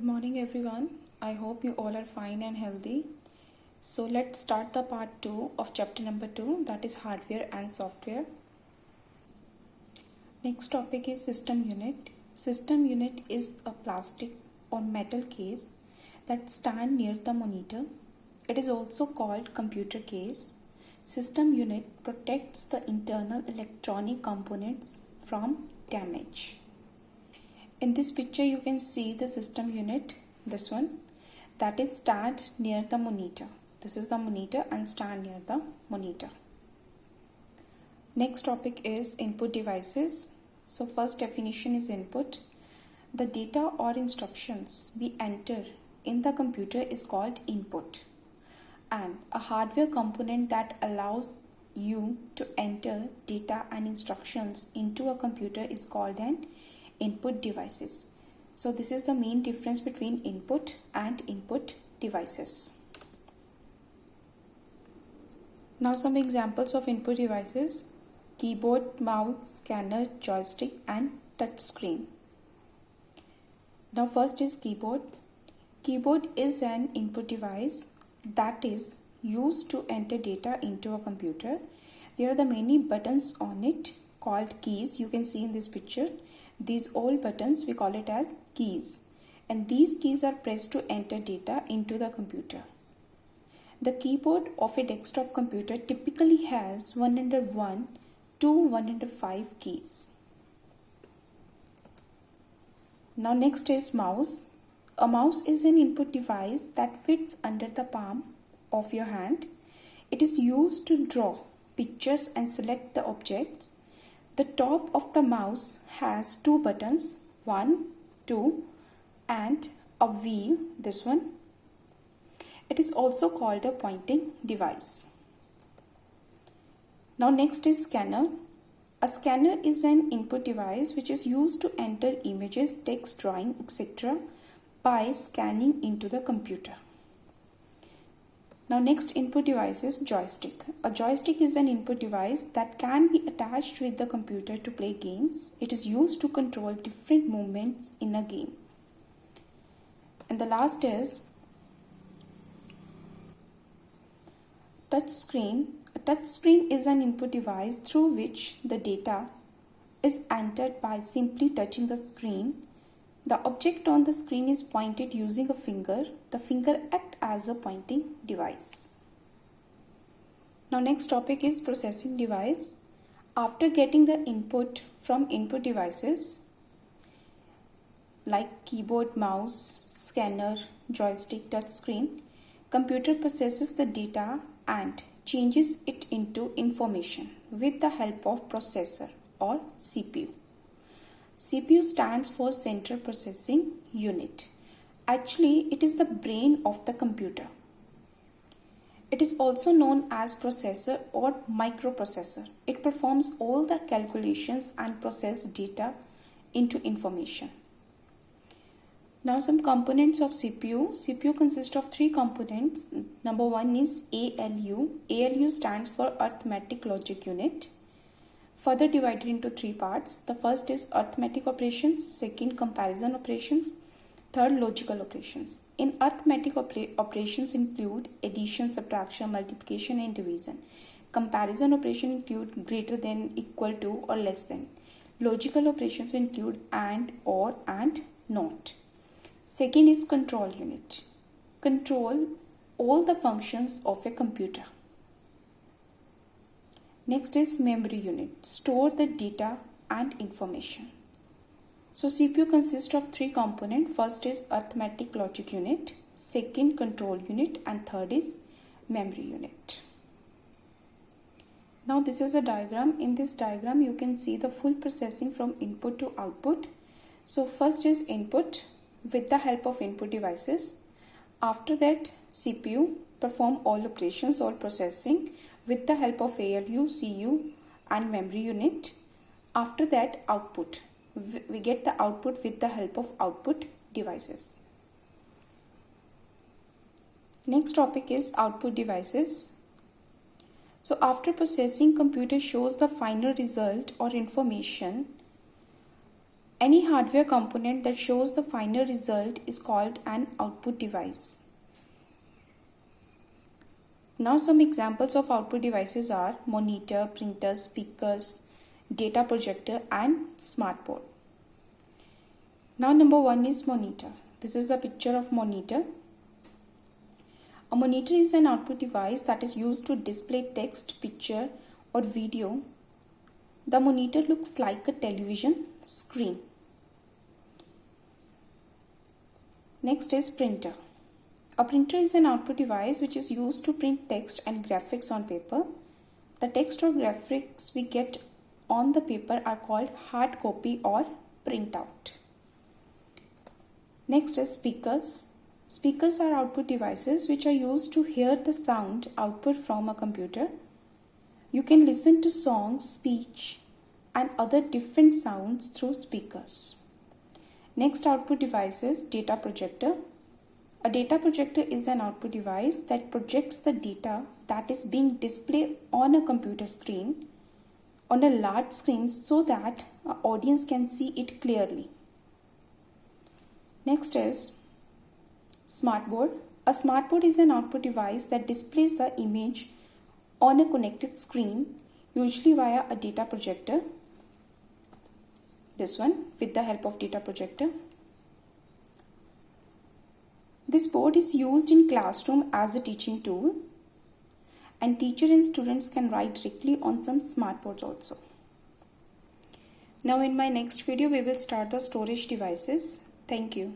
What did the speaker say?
Good morning everyone. I hope you all are fine and healthy. So let's start the part 2 of chapter number 2, that is hardware and software. Next topic is system unit. System unit is a plastic or metal case that stand near the monitor. It is also called computer case. System unit protects the internal electronic components from damage. In this picture you can see the system unit, this one, that is stand near the monitor. This is the monitor and stand near the monitor. Next topic is input devices. So first definition is input. The data or instructions we enter in the computer is called input. And a hardware component that allows you to enter data and instructions into a computer is called an input devices. So this is the main difference between input and input devices. Now some examples of input devices: keyboard, mouse, scanner, joystick and touch screen. Now first is keyboard. Keyboard is an input device that is used to enter data into a computer. There are the many buttons on it called keys. You can see in this picture. These all buttons we call it as keys, and these keys are pressed to enter data into the computer. The keyboard of a desktop computer typically has 101 to 105 keys. Now next is mouse. A mouse is an input device that fits under the palm of your hand. It is used to draw pictures and select the objects. The top of the mouse has two buttons, 1, 2 and a wheel, this one. It is also called a pointing device. Now next is scanner. A scanner is an input device which is used to enter images, text, drawing, etc. by scanning into the computer. Now next input device is joystick. A joystick is an input device that can be attached with the computer to play games. It is used to control different movements in a game. And the last is touch screen. A touch screen is an input device through which the data is entered by simply touching the screen. The object on the screen is pointed using a finger. The finger acts as a pointing device. Now next topic is processing device. After getting the input from input devices like keyboard, mouse, scanner, joystick, touch screen, computer processes the data and changes it into information with the help of processor or CPU. CPU stands for Central Processing Unit. Actually, it is the brain of the computer. It is also known as processor or microprocessor. It performs all the calculations and processes data into information. Now some components of CPU. CPU consists of three components. Number one is ALU. ALU stands for Arithmetic Logic Unit. Further divided into three parts. The first is arithmetic operations, second comparison operations, third logical operations. In arithmetic operations include addition, subtraction, multiplication and division. Comparison operations include greater than, equal to or less than. Logical operations include and, or and not. Second is control unit. Control all the functions of a computer. Next is memory unit. Store the data and information. So CPU consists of three components. First is arithmetic logic unit, second control unit and third is memory unit. Now this is a diagram. In this diagram you can see the full processing from input to output. So first is input with the help of input devices. After that CPU perform all operations, all processing with the help of ALU, CU and memory unit. After that output. We get the output with the help of output devices. Next topic is output devices. So after processing, computer shows the final result or information Any hardware component that shows the final result is called an output device. Now some examples of output devices are monitor, printer, speakers, data projector and smart board. Now number 1 is monitor. This is a picture of monitor. A monitor is an output device that is used to display text, picture or video. The monitor looks like a television screen. Next is printer. A printer is an output device which is used to print text and graphics on paper. The text or graphics we get on the paper are called hard copy or printout. Next is speakers. Speakers are output devices which are used to hear the sound output from a computer. You can listen to songs, speech and other different sounds through speakers. Next output device is data projector. A data projector is an output device that projects the data that is being displayed on a computer screen on a large screen so that an audience can see it clearly. Next is smartboard. A smartboard is an output device that displays the image on a connected screen, usually via a data projector. This one with the help of data projector. This board is used in classroom as a teaching tool, and teacher and students can write directly on some smart boards also. Now in my next video we will start the storage devices. Thank you.